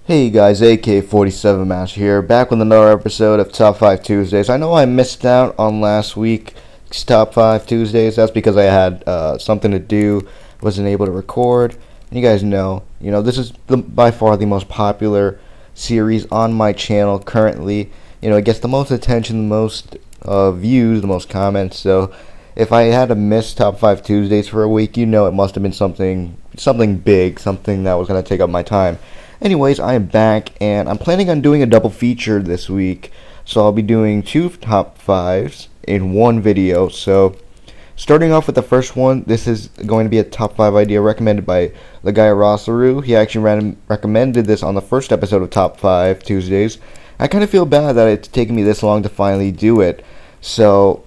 Hey guys, AK-47 Master here, back with another episode of Top 5 Tuesdays. I know I missed out on last week's Top 5 Tuesdays. That's because I had something to do, wasn't able to record. And you guys know, this is by far the most popular series on my channel currently. It gets the most attention, the most views, the most comments. So if I had to miss Top 5 Tuesdays for a week, it must have been something big, something that was going to take up my time. Anyways, I am back, and I'm planning on doing a double feature this week. So I'll be doing two top 5s in one video. So starting off with the first one, this is going to be a top 5 idea recommended by LegaiaRaSeru. He actually recommended this on the first episode of Top 5 Tuesdays. I kind of feel bad that it's taken me this long to finally do it. So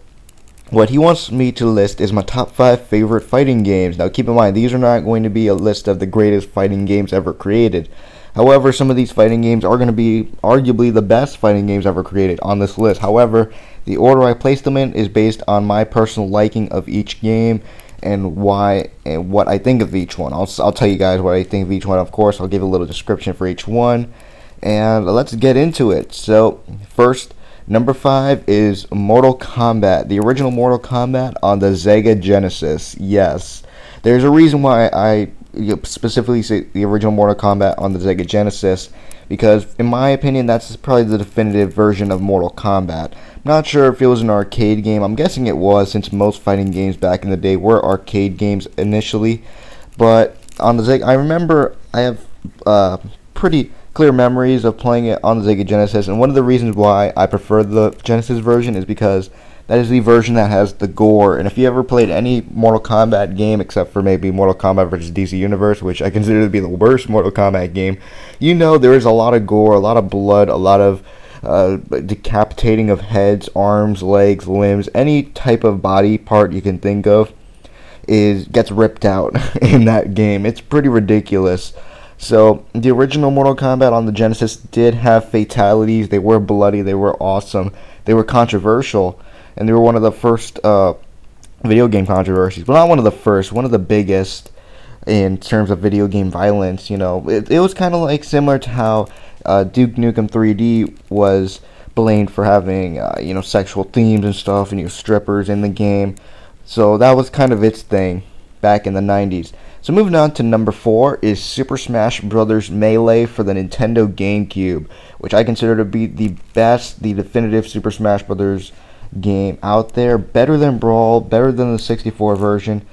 what he wants me to list is my top 5 favorite fighting games. Now keep in mind, these are not going to be a list of the greatest fighting games ever created. However, some of these fighting games are going to be arguably the best fighting games ever created on this list. However, the order I place them in is based on my personal liking of each game and why and what I think of each one. I'll tell you guys what I think of each one. Of course, I'll give a little description for each one. And let's get into it. So, first, number 5 is Mortal Kombat, the original Mortal Kombat on the Sega Genesis. Yes, there's a reason why I specifically say the original Mortal Kombat on the Sega Genesis, because in my opinion that's probably the definitive version of Mortal Kombat. I'm not sure if it was an arcade game. I'm guessing it was, since most fighting games back in the day were arcade games initially. But on the Sega, I remember I have pretty clear memories of playing it on the Sega Genesis, and one of the reasons why I prefer the Genesis version is because that is the version that has the gore. And if you ever played any Mortal Kombat game, except for maybe Mortal Kombat vs. DC Universe, which I consider to be the worst Mortal Kombat game, there is a lot of gore, a lot of blood, a lot of decapitating of heads, arms, legs, limbs, any type of body part you can think of gets ripped out in that game. It's pretty ridiculous. So the original Mortal Kombat on the Genesis did have fatalities. They were bloody, they were awesome, they were controversial, and they were one of the first video game controversies. Well, not one of the first, one of the biggest in terms of video game violence. It was kind of like similar to how Duke Nukem 3D was blamed for having sexual themes and stuff, and strippers in the game. So that was kind of its thing back in the 90s. So moving on to number 4 is Super Smash Bros. Melee for the Nintendo GameCube, which I consider to be the definitive Super Smash Bros. Game out there. Better than Brawl, better than the 64 version,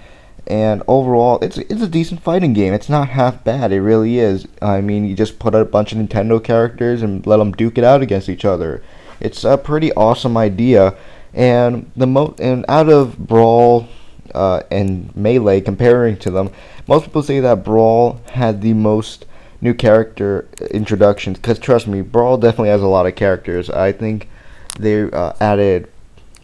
and overall it's a decent fighting game. It's not half bad, it really is. I mean, you just put out a bunch of Nintendo characters and let them duke it out against each other. It's a pretty awesome idea, and out of Brawl and Melee, comparing to them, most people say that Brawl had the most new character introductions, because trust me, Brawl definitely has a lot of characters. I think they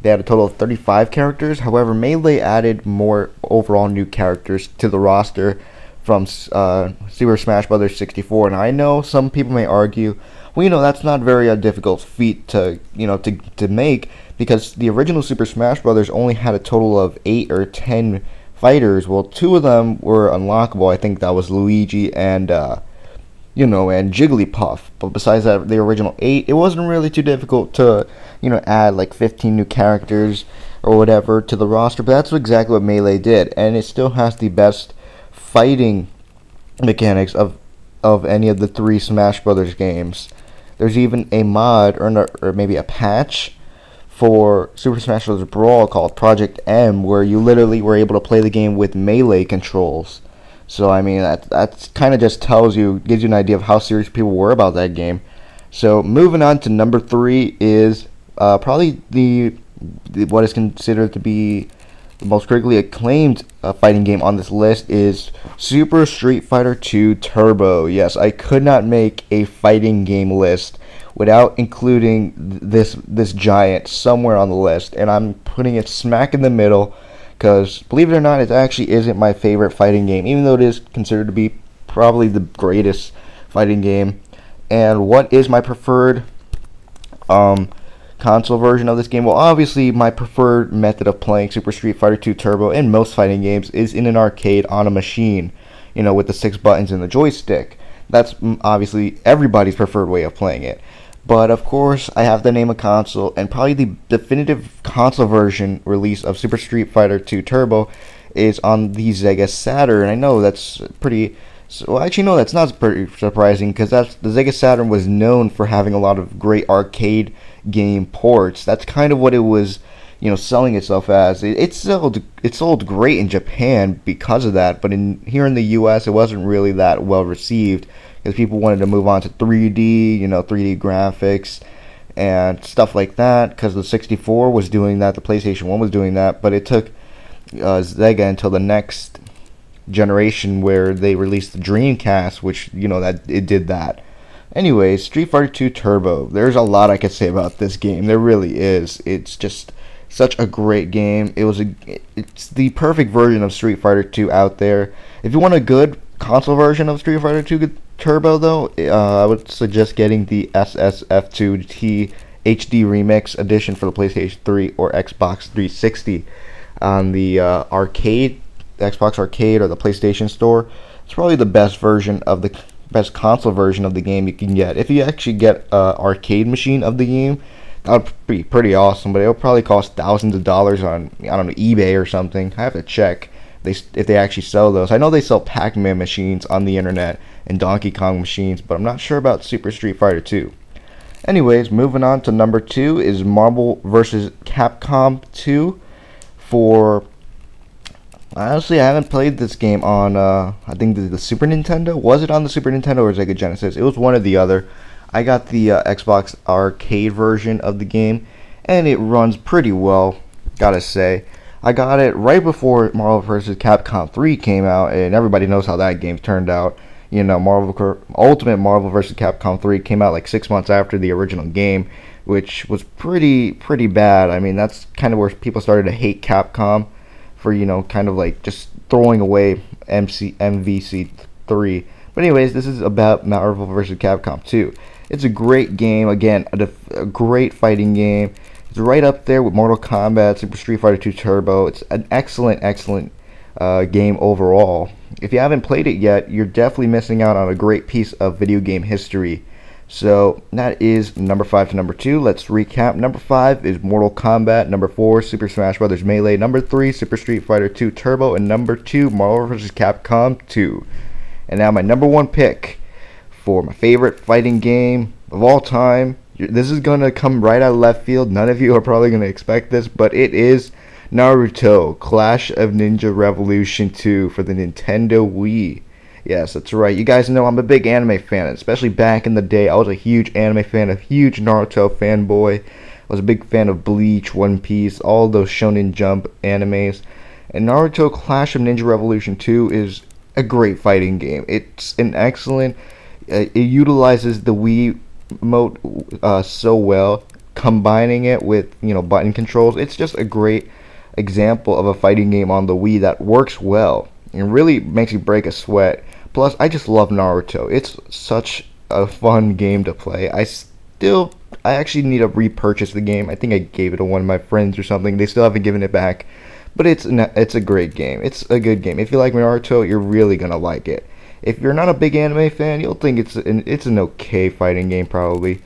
had a total of 35 characters. However, Melee added more overall new characters to the roster from Super Smash Bros. 64. And I know some people may argue, well, that's not very difficult feat to make, because the original Super Smash Bros. Only had a total of 8 or 10 fighters. Well, 2 of them were unlockable. I think that was Luigi and and Jigglypuff. But besides that, the original 8, it wasn't really too difficult to, add like 15 new characters or whatever to the roster. But that's exactly what Melee did, and it still has the best fighting mechanics of any of the 3 Smash Brothers games. There's even a mod or maybe a patch for Super Smash Bros. Brawl called Project M, where you literally were able to play the game with Melee controls. So I mean, that kind of just gives you an idea of how serious people were about that game. So moving on to number 3 is probably what is considered to be the most critically acclaimed fighting game on this list is Super Street Fighter 2 Turbo. Yes, I could not make a fighting game list without including this giant somewhere on the list, and I'm putting it smack in the middle. Because, believe it or not, it actually isn't my favorite fighting game, even though it is considered to be probably the greatest fighting game. And what is my preferred console version of this game? Well, obviously, my preferred method of playing Super Street Fighter 2 Turbo in most fighting games is in an arcade on a machine, with the 6 buttons and the joystick. That's obviously everybody's preferred way of playing it. But of course, I have to name a console, and probably the definitive console version release of Super Street Fighter 2 Turbo is on the Sega Saturn. I know that's pretty. So actually, no, that's not pretty surprising because the Sega Saturn was known for having a lot of great arcade game ports. That's kind of what it was, selling itself as. It sold great in Japan because of that, but here in the U.S. it wasn't really that well received because people wanted to move on to 3D, 3D graphics and stuff like that. Because the 64 was doing that, the PlayStation 1 was doing that, but it took Sega until the next generation where they released the Dreamcast, which that it did that. Anyways, Street Fighter 2 Turbo. There's a lot I could say about this game. There really is. It's just such a great game. It's the perfect version of Street Fighter 2 out there. If you want a good console version of Street Fighter 2 Turbo, though, I would suggest getting the SSF2T HD Remix Edition for the PlayStation 3 or Xbox 360 on the Xbox Arcade or the PlayStation Store. It's probably the best console version of the game you can get. If you actually get an arcade machine of the game, that would be pretty awesome, but it'll probably cost thousands of dollars on, I don't know, eBay or something. I have to check if they actually sell those. I know they sell Pac-Man machines on the internet and Donkey Kong machines, but I'm not sure about Super Street Fighter 2. Anyways, moving on to number 2 is Marvel vs. Capcom 2 for... Honestly, I haven't played this game on, I think the Super Nintendo. Was it on the Super Nintendo or Sega Genesis? It was one or the other. I got the Xbox Arcade version of the game, and it runs pretty well, gotta say. I got it right before Marvel vs. Capcom 3 came out, and everybody knows how that game turned out. Ultimate Marvel vs. Capcom 3 came out like 6 months after the original game, which was pretty bad. I mean, that's kind of where people started to hate Capcom for, kind of like just throwing away MVC3. But anyways, this is about Marvel vs. Capcom 2. It's a great game, again, a great fighting game. It's right up there with Mortal Kombat, Super Street Fighter 2 Turbo. It's an excellent game overall. If you haven't played it yet, you're definitely missing out on a great piece of video game history. So that is number 5 to number 2. Let's recap. Number 5 is Mortal Kombat. Number 4, Super Smash Bros. Melee. Number 3, Super Street Fighter 2 Turbo. And number 2, Marvel vs. Capcom 2. And now my number 1 pick for my favorite fighting game of all time. This is going to come right out of left field. None of you are probably going to expect this, but it is Naruto Clash of Ninja Revolution 2 for the Nintendo Wii. Yes, that's right. You guys know I'm a big anime fan, especially back in the day. I was a huge anime fan, a huge Naruto fanboy. I was a big fan of Bleach, One Piece, all those Shonen Jump animes. And Naruto Clash of Ninja Revolution 2 is a great fighting game. It's an excellent... it utilizes the Wii remote so well, combining it with, button controls. It's just a great example of a fighting game on the Wii that works well and really makes you break a sweat. Plus, I just love Naruto. It's such a fun game to play. I actually need to repurchase the game. I think I gave it to one of my friends or something. They still haven't given it back. But it's a great game. It's a good game. If you like Naruto, you're really going to like it. If you're not a big anime fan, you'll think it's an okay fighting game probably.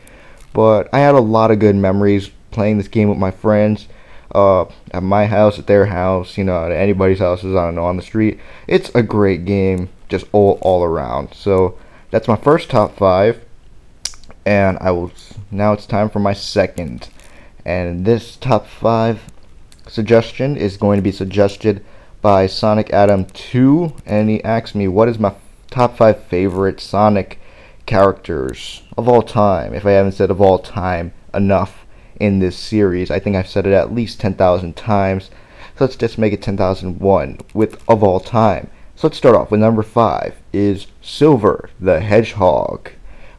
But I had a lot of good memories playing this game with my friends. At my house, at their house, at anybody's houses, I don't know, on the street. It's a great game, just all around. So that's my first top 5, and now it's time for my second. And this top 5 suggestion is going to be suggested by Sonic Adam 2, and he asked me what is my top 5 favorite Sonic characters of all time. If I haven't said of all time enough in this series, I think I've said it at least 10,000 times. So let's just make it 10,001 with of all time. So let's start off with number 5 is Silver the Hedgehog.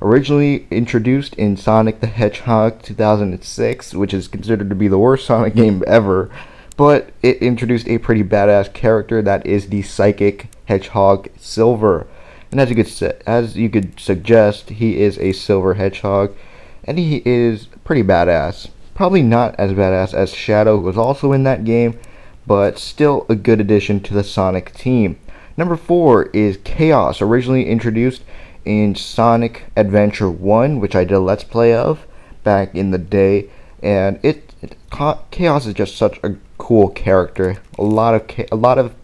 Originally introduced in Sonic the Hedgehog 2006, which is considered to be the worst Sonic game ever, but it introduced a pretty badass character that is the Psychic Hedgehog Silver. And as you could suggest, he is a silver hedgehog, and he is pretty badass. Probably not as badass as Shadow, who was also in that game, but still a good addition to the Sonic team. Number 4 is Chaos, originally introduced in Sonic Adventure 1, which I did a Let's Play of back in the day, and Chaos is just such a cool character. A lot of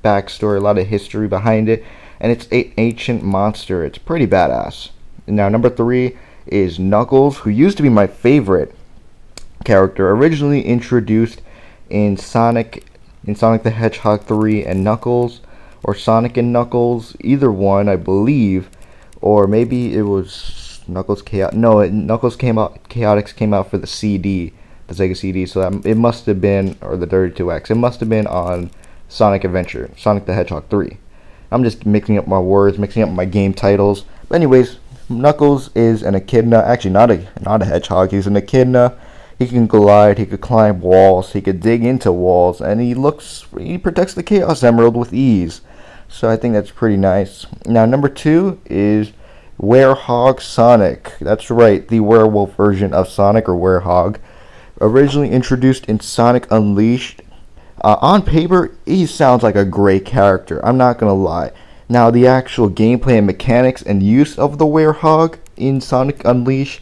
backstory, a lot of history behind it, and it's an ancient monster. It's pretty badass. Now, number 3 is Knuckles, who used to be my favorite character, originally introduced in Sonic the Hedgehog 3 and Knuckles, or Sonic and Knuckles, either one, I believe, or maybe it was Knuckles Chaotix. No, Knuckles Chaotix came out for the CD, the Sega CD, so it must have been, or the 32X, it must have been on Sonic Adventure, Sonic the Hedgehog 3. I'm just mixing up my words, mixing up my game titles. But anyways, Knuckles is an echidna, actually not a hedgehog, he's an echidna. He can glide, he could climb walls, he could dig into walls, and he protects the Chaos Emerald with ease. So I think that's pretty nice. Now, number 2 is Werehog Sonic. That's right, the werewolf version of Sonic, or Werehog. Originally introduced in Sonic Unleashed. On paper, he sounds like a great character, I'm not gonna lie. Now, the actual gameplay and mechanics and use of the Werehog in Sonic Unleashed,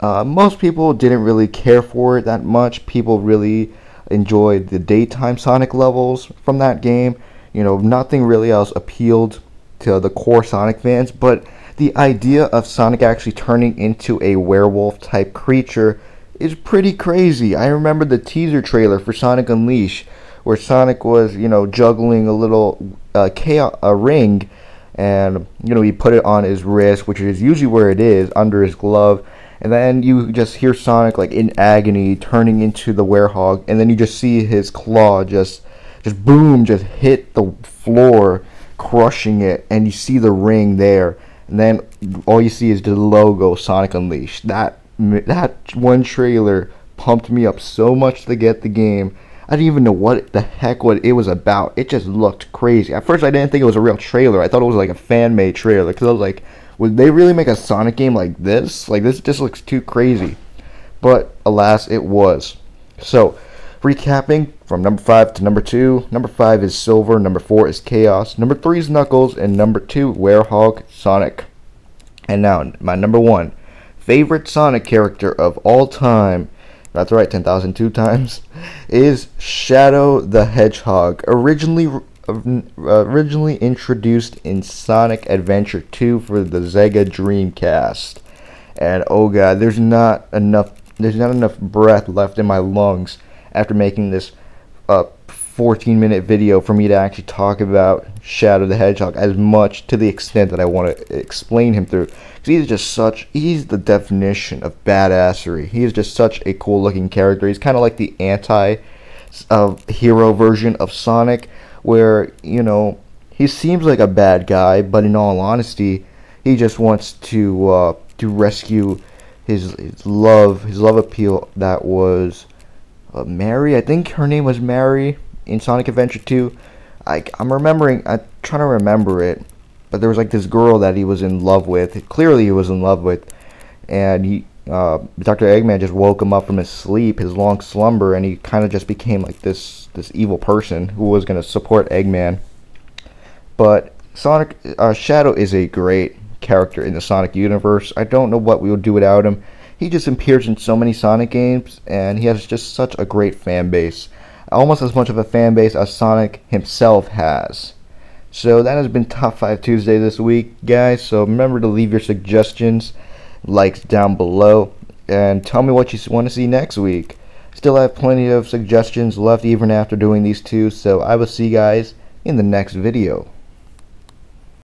most people didn't really care for it that much. People really enjoyed the daytime Sonic levels from that game. You know, nothing really else appealed to the core Sonic fans, but the idea of Sonic actually turning into a werewolf type creature is pretty crazy. I remember the teaser trailer for Sonic Unleashed, where Sonic was, juggling a little a ring, and he put it on his wrist, which is usually where it is, under his glove. And then you just hear Sonic, like, in agony, turning into the Werehog, and then you just see his claw just boom, just hit the floor, crushing it, and you see the ring there, and then all you see is the logo, Sonic Unleashed. That one trailer pumped me up so much to get the game. I didn't even know what it was about. It just looked crazy. At first, I didn't think it was a real trailer. I thought it was like a fan-made trailer, because I was like, would they really make a Sonic game like this? Like, this just looks too crazy. But, alas, it was. So, recapping from number 5 to number 2. Number 5 is Silver, number 4 is Chaos, number 3 is Knuckles, and number 2, Werehog Sonic. And now, my number 1 favorite Sonic character of all time, that's right, 10,002 times, is Shadow the Hedgehog. Originally introduced in Sonic Adventure 2 for the Sega Dreamcast. And oh god, there's not enough breath left in my lungs after making this 14-minute video for me to actually talk about Shadow the Hedgehog as much, to the extent that I want to explain him through. Because he's the definition of badassery. He is just such a cool looking character. He's kind of like the anti-hero version of Sonic, where, he seems like a bad guy, but in all honesty, he just wants to rescue his love appeal. That was Mary. I think her name was Mary in Sonic Adventure 2. I'm trying to remember it, but there was like this girl that he was in love with. Clearly, he was in love with, and Dr. Eggman just woke him up from his sleep, his long slumber, and he kind of just became like this evil person who was going to support Eggman. But Shadow is a great character in the Sonic universe. I don't know what we would do without him. He just appears in so many Sonic games, and he has just such a great fan base. Almost as much of a fan base as Sonic himself has. So that has been Top 5 Tuesday this week, guys. So remember to leave your suggestions, likes down below, and tell me what you want to see next week. Still have plenty of suggestions left even after doing these two, so I will see you guys in the next video.